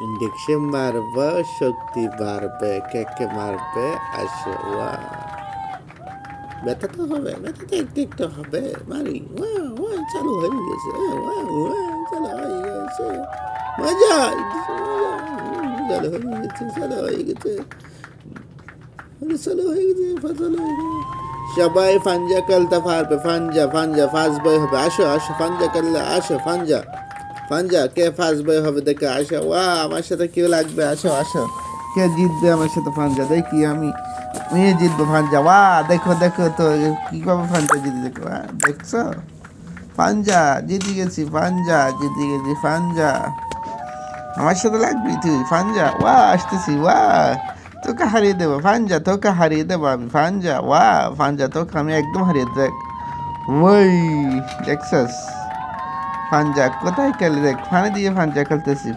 Injection মারবো, শক্তি বাড়বে, কে মারবে, আসো ওয়া। ব্যথা তো হবে, ব্যথা তো একটু একটু হবে, মারি ওয়া ওয়া, চালু হয়ে গেছে, ওয়া ওয়া, চালু হয়ে গেছে, মজা, চালু হয়ে গেছে, চালু হয়ে গেছে, চালু হয়ে গেছে, চালু হয়ে গেছে। সবাই ফাঞ্জা খেলতে পারবে, ফাঞ্জা ফাঞ্জা ফার্স্ট বয় হবে, আসো আসো ফাঞ্জা খেললে, আসো ফাঞ্জা ফাঞ্জা, কে ফার্স্ট বয় হবে দেখে আসো, ওয়া আমার সাথে কেউ লাগবে, আসো আসো, কে জিতবে আমার সাথে ফাঞ্জা দেখি, আমি জিতবো ফাঞ্জা, ওয়া দেখো দেখো তো কিভাবে ফাঞ্জা জিতে, দেখো দেখছো, ফাঞ্জা জিতে গেছি, ফাঞ্জা জিতে গেছি, ফাঞ্জা আমার সাথে লাগবি তুই, ফাঞ্জা ওয়া আসতেছি, ওয়া তোকে হারিয়ে দেবো ফাঞ্জা, তোকে হারিয়ে দেবো আমি ফাঞ্জা, ওয়া ফাঞ্জা তোকে আমি একদম হারিয়ে দেখ, ওই দেখছস ফাঞ্জা কোথায় খেলে, দেখ ফানে দিয়ে ফাঞ্জা খেলতেছি।